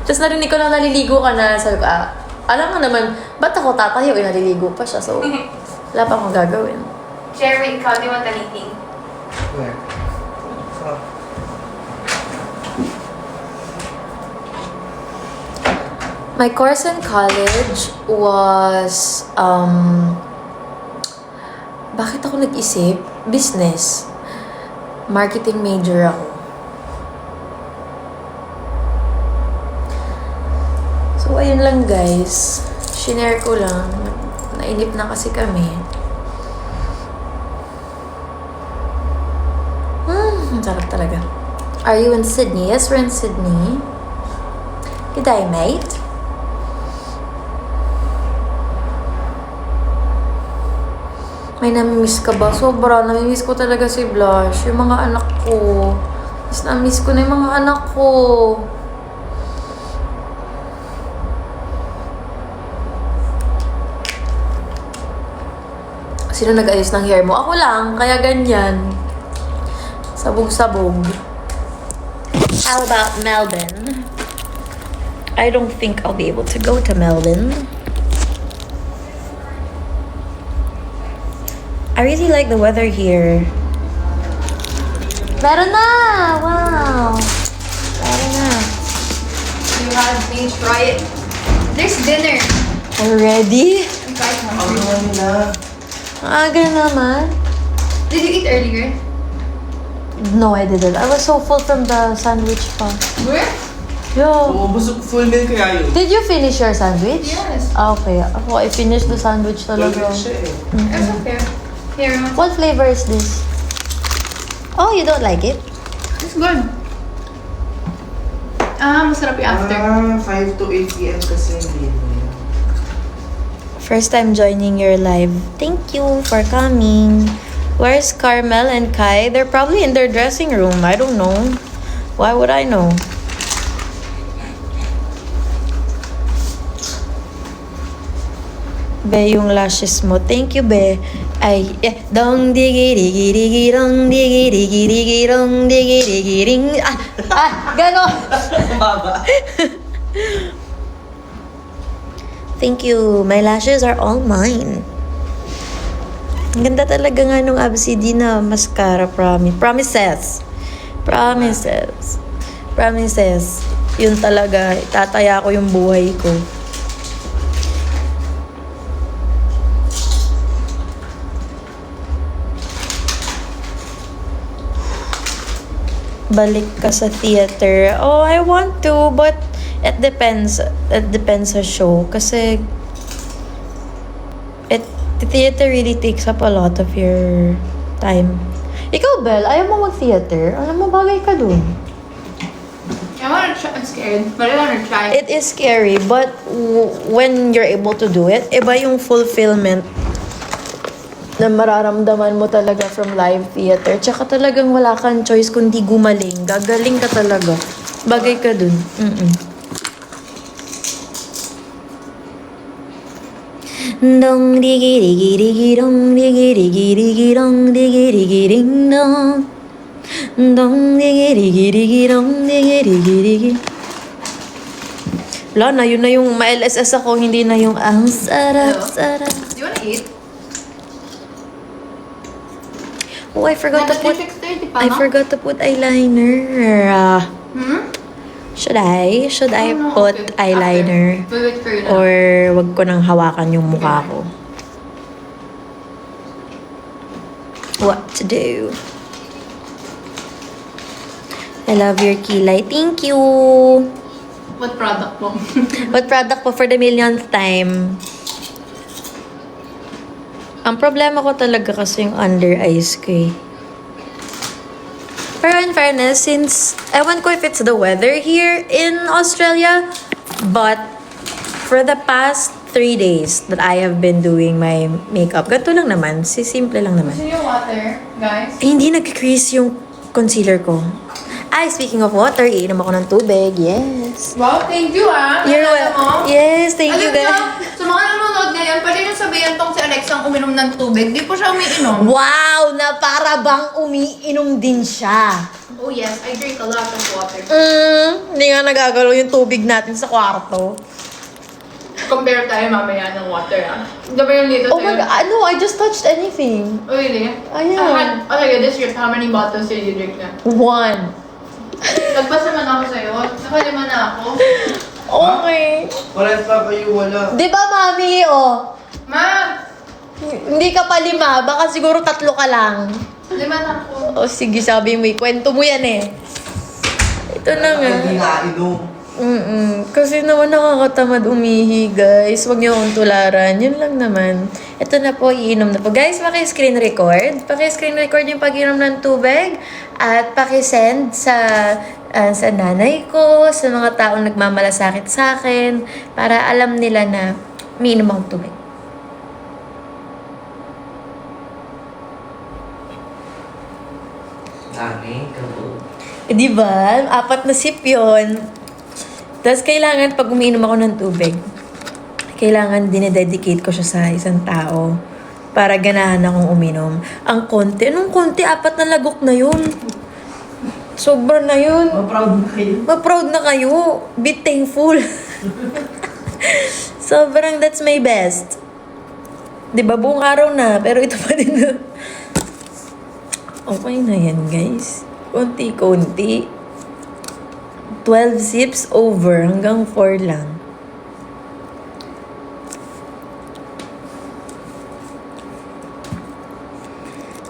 Tapos narinig ko na naliligo ka na. Sabi ko, alam mo naman, ba't ako tatayo? Naliligo pa siya. So, wala pa akong gagawin. Jeremy, ikaw, do you want anything? Where? Oh. My course in college was, bakit ako nag-isip? Business. Marketing major ako. So, ayun lang guys. Shinare ko lang. Nainip na kasi kami. Ang sarap talaga. Are you in Sydney? Yes, we're in Sydney. Good day, mate. May namimiss ka ba? Sobra. Namimiss ko talaga si Blush. Yung mga anak ko. Mas namimiss ko na yung mga anak ko. Sino nag-ayos ng hair mo? Ako lang. Kaya ganyan. Sabog-sabog. How about Melbourne? I don't think I'll be able to go to Melbourne. I really like the weather here. Meron na! Wow! Meron na. You had me try it. There's dinner. Already? I'm quite hungry. Ano na? Aga naman. Did you eat earlier? No, I didn't. I was so full from the sandwich pa. Where? Yo. Oo, busog full meal kaya yun. Did you finish your sandwich? Yes. Okay. Ako, I finished the sandwich Full talaga. meal siya eh. It's okay. Here, man. What flavor is this? Oh, you don't like it? It's good. Masarap yung after. 5 to 8 p.m. kasi hindi mo yan. First time joining your live. Thank you for coming. Where's Carmel and Kai? They're probably in their dressing room. I don't know. Why would I know? Be, yung lashes mo. Thank you, Be. Ay, dong digi digi digi dong digi digi digi dong digi digi ring. Ganon. Baba. Thank you. My lashes are all mine. Ang ganda talaga nga nung ABCD na mascara, promises. Promises. Promises. Yun talaga. Tataya ko yung buhay ko. Balik ka sa theater. Oh, I want to, but it depends. It depends sa show. Kasi the theater really takes up a lot of your time. Ikaw, Belle, ayaw mo mag-theater? Alam mo, bagay ka dun. I wanna try. I'm scared, but I wanna try. It is scary, but when you're able to do it, iba yung fulfillment na mararamdaman mo talaga from live theater. Tsaka talagang wala kang choice kundi gumaling. Gagaling ka talaga. Bagay ka dun. Dong digi digi digi dong digi digi digi dong digi digi ding dong. Dong digi digi digi dong digi digi digi. Wala na, yun na yung ma-LSS ako, hindi na yung ang sarap, Hello? sarap. Do you wanna eat? Oh, I forgot to put 6:30 pa, I no? forgot to put eyeliner. Should I? Should I No, put okay. eyeliner? After. We'll wait for you now. Or wag ko nang hawakan yung mukha ko? What to do? I love your kilay. Thank you. What product mo? What product po for the millionth time? Ang problema ko talaga kasi yung under eyes ko eh. Pero in fairness, since, ewan ko if it's the weather here in Australia, but for the past 3 days that I have been doing my makeup, ganito lang naman, simple lang naman. Gusto niyo water, guys? Eh, hindi nag-crease yung concealer ko. Ay, speaking of water, iinom ako ng tubig. Yes. Wow, thank you You're Naalala mo? Yes, thank you Alam guys. mo, sa mga nanonood ngayon, pwede nyo niyo sabihin tong si Alexa ang uminom ng tubig. Di po siya umiinom. Wow! Na para bang umiinom din siya. Oh yes, I drink a lot of water. Hindi nga nagagalaw yung tubig natin sa kwarto. Compare tayo mamaya ng water ah. Diba yung dito Oh my God, no, I just touched anything. Oh really? Ayan. Oh my God, this trip, how many bottles did you drink na? 1. Nagpas naman ako sa'yo. Nakalima na ako. Okay. Parang pa kayo wala. Di ba, mami, oh? Ma! Hindi ka pa 5, baka siguro 3 ka lang. 5 na ako. O sige, sabi mo, kwento mo yan eh. Ito na nga. Hindi nainom. Kasi naman nakakatamad umihi, guys. Huwag niyo akong tularan. Yun lang naman. Ito na po, iinom na po. Guys, paki-screen record. Paki-screen record yung pag-inom ng tubig. At paki-send sa nanay ko, sa mga taong nagmamalasakit sa akin, para alam nila na umiinom akong tubig. Dami, kabo. Eh, di ba? 4 na sip yun. Tapos kailangan, pag umiinom ako ng tubig, kailangan dinededicate ko siya sa isang tao para ganahan akong uminom. Ang konti, anong konti? 4 na lagok na yun. Sobra na yun. Ma-proud na kayo. Ma-proud na kayo. Be thankful. Sobrang, that's my best. Di ba, buong araw na, pero ito pa din na. Okay na yan, guys. Konti-konti. 12 sips over, hanggang 4 lang.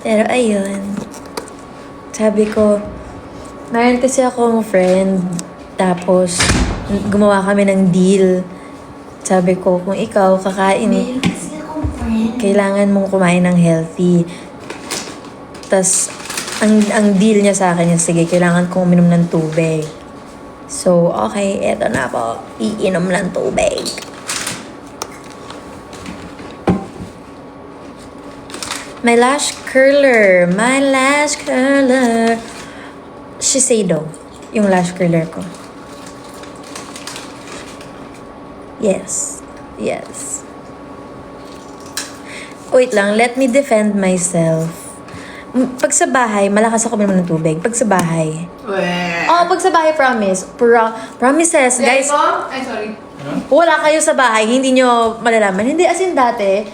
Pero ayun. Sabi ko, meron kasi akong friend. Tapos, gumawa kami ng deal. Sabi ko, kung ikaw kakain, kailangan mong kumain ng healthy. Tas, ang deal niya sa akin is, sige, kailangan kong uminom ng tubig. So, okay, eto na po. Iinom lang tubig. My lash curler. My lash curler. Shiseido. Yung lash curler ko. Yes. Yes. Wait lang, let me defend myself. Pag sa bahay, malakas ako uminom ng tubig. Pag sa bahay. Oh, pag sa bahay, promise. Promises, guys. Ay, sorry. Wala kayo sa bahay, hindi nyo malalaman. Hindi, as in dati,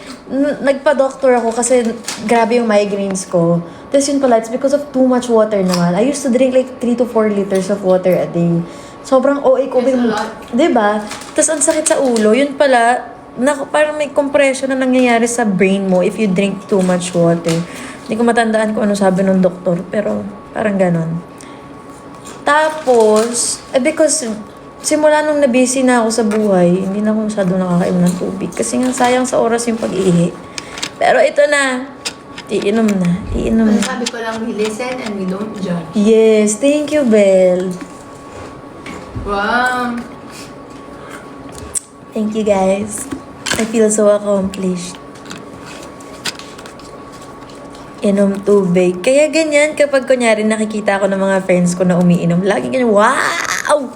nagpa-doctor ako kasi grabe yung migraines ko. Tapos yun pala, it's because of too much water naman. I used to drink like 3 to 4 liters of water a day. Sobrang OA ko. It's a lot. Diba? Tapos ang sakit sa ulo. Yun pala, parang may compression na nangyayari sa brain mo if you drink too much water. Hindi ko matandaan kung ano sabi ng doktor, pero parang ganon. Tapos, because simula nung nabisi na ako sa buhay, hindi na ako masyado nakakainom ng tubig. Kasi nga sayang sa oras yung pag-ihi. Pero ito na, iinom na. Iinom na. Sabi ko lang, we listen and we don't judge. Yes, thank you, Belle. Wow. Thank you, guys. I feel so accomplished. Inom tubig. Kaya ganyan, kapag kunyari nakikita ko ng mga friends ko na umiinom, lagi ganyan, wow!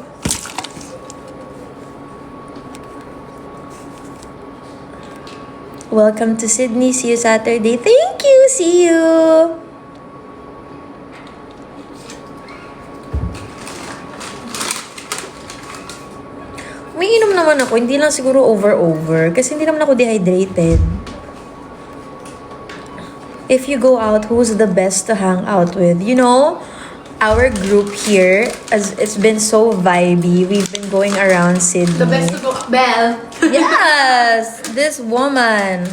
Welcome to Sydney. See you Saturday. Thank you! See you! Umiinom naman ako. Hindi lang siguro over. Kasi hindi naman ako dehydrated. If you go out, who's the best to hang out with? You know, our group here, as it's been so vibey. We've been going around Sydney. The best to go, Belle. Yes! This woman.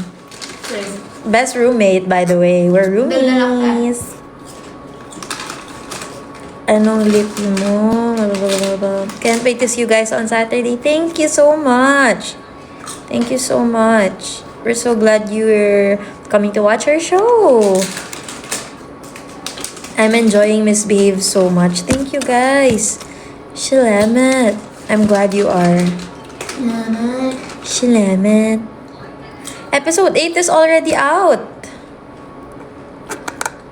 Best roommate, by the way. We're roomies. Anong lip mo? Can't wait to see you guys on Saturday. Thank you so much. Thank you so much. We're so glad you're coming to watch our show. I'm enjoying Misbehave so much. Thank you, guys. Shalamat. I'm glad you are. Shalamat. Episode 8 is already out.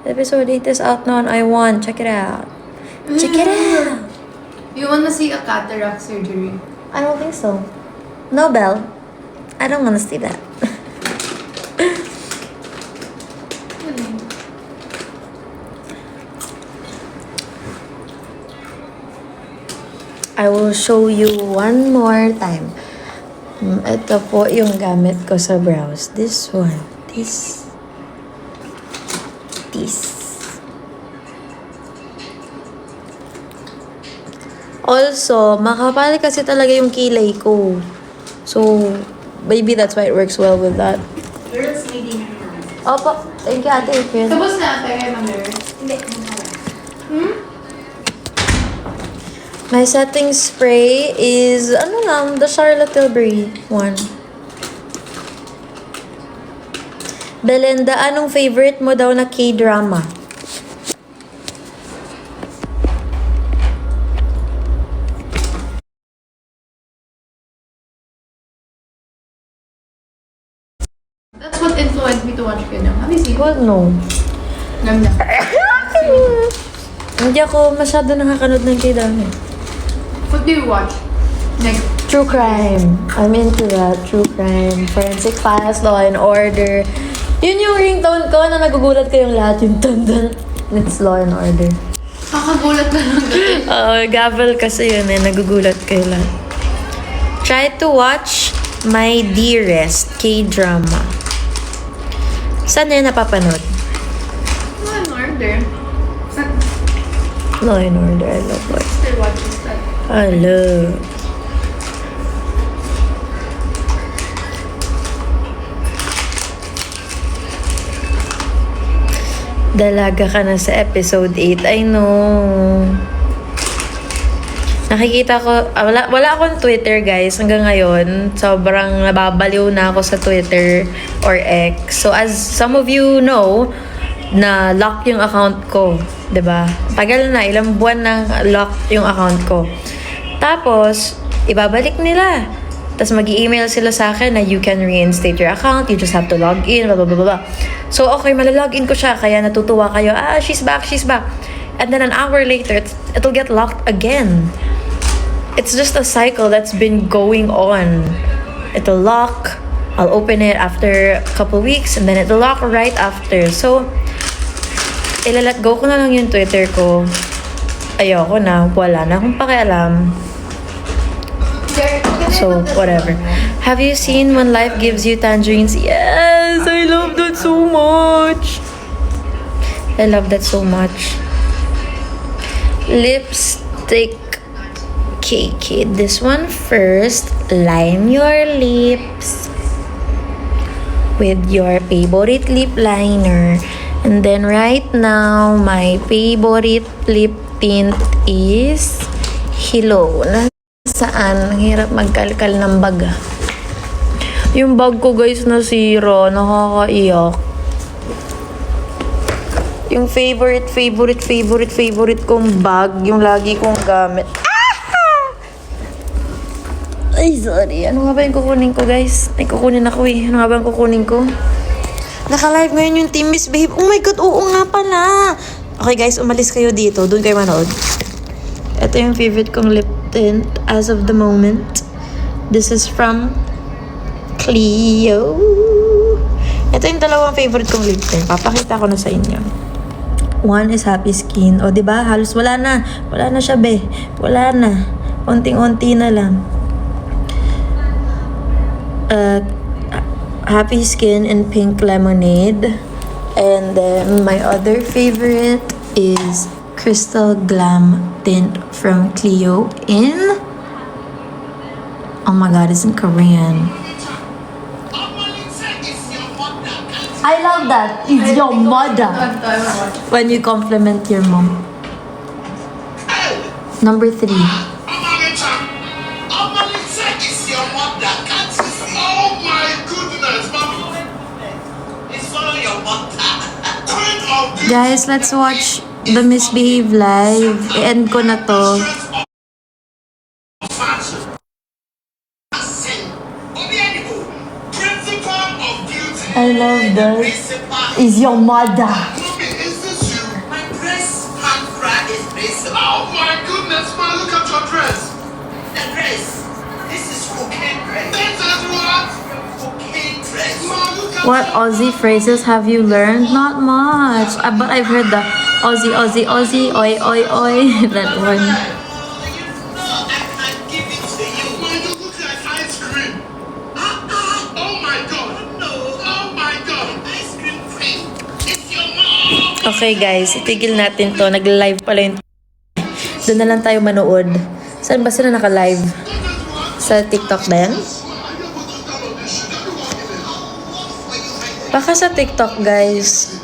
Episode 8 is out now on I1. Check it out. Check it out. You wanna see a cataract surgery? I don't think so. No, Belle. I don't want to see that. I will show you one more time. Ito po yung gamit ko sa brows. This one. This. Also, makapal kasi talaga yung kilay ko. So, maybe that's why it works well with that. Girls meeting room. Opo. Thank you, Ate April. Tapos na ate kay Mami. Hindi. My setting spray is, the Charlotte Tilbury one. Belinda, anong favorite mo daw na K-drama? That's what influenced me to watch K-drama. Have you seen it? Well, no. Ganda. Hindi ako masyado nakakanood ng K-drama. What do you watch? Like, True crime. I'm into that. True crime. Forensic Files, Law and Order. Yun yung ringtone ko na nagugulat kayong lahat yung tanda. It's Law and Order. kakagulat na lang dati. Gavel kasi yun eh. Nagugulat kayo lahat. Try to watch My Dearest K-drama. Saan na yun napapanood? Ano order? Law and Order. I love it. Still watches that. I love. Dalaga ka na sa episode 8. I know. Nakikita ko, wala akong Twitter guys hanggang ngayon. Sobrang nababaliw na ako sa Twitter or X. So as some of you know, na lock yung account ko. 'Di ba? Tagal na, ilang buwan nang lock yung account ko. Tapos, ibabalik nila. Tapos mag-email sila sa akin na you can reinstate your account, you just have to log in, blah, blah, blah, blah. So, okay, malalogin ko siya, kaya natutuwa kayo, she's back. And then an hour later, it'll get locked again. It's just a cycle that's been going on. It'll lock, I'll open it after a couple weeks, and then it'll lock right after. So, ilalet go ko na lang yung Twitter ko. Ayoko na, wala na akong pakialam. So, whatever. Have you seen When Life Gives You Tangerines? Yes! I love that so much! I love that so much. Lipstick. Okay, this one first. Line your lips with your favorite lip liner. And then right now, my favorite lip tint is Hello. Saan? Ang hirap magkalkal ng bag. Yung bag ko guys nasira. Nakakaiyak. Yung favorite kong bag. Yung lagi kong gamit. Ay, sorry. Ano nga ba yung kukunin ko guys? Ay, kukunin ako eh. Ano nga ba yung kukunin ko? Naka-live ngayon yung Team Miss Babe. Oh my God, oo nga pala. Okay guys, umalis kayo dito. Doon kayo manood. Ito yung favorite kong lip tint as of the moment. This is from Clio. Ito yung dalawang favorite kong lip tint. Papakita ko na sa inyo. One is Happy Skin. O, diba? Halos wala na. Wala na siya, be. Wala na. Unting-unti na lang. Happy Skin and Pink Lemonade. And then, my other favorite is Crystal Glam Tint from Clio in... Oh my God, it's in Korean. I love that. It's your mother. When you compliment your mom. Number 3. Guys, let's watch the Misbehave live. I-end ko na to. I love that. Is your mother. Oh my goodness, man, look at your dress. The dress. This is cocaine dress. This is what? Cocaine dress. Man, look at What Aussie phrases have you learned? Not much. But I've heard the Aussie, oi, oi, oi. That one. You know, Okay guys, itigil natin to. Nag-live pala yung... Doon na lang tayo manood. Saan ba sila naka-live? Sa TikTok din? Baka sa TikTok guys.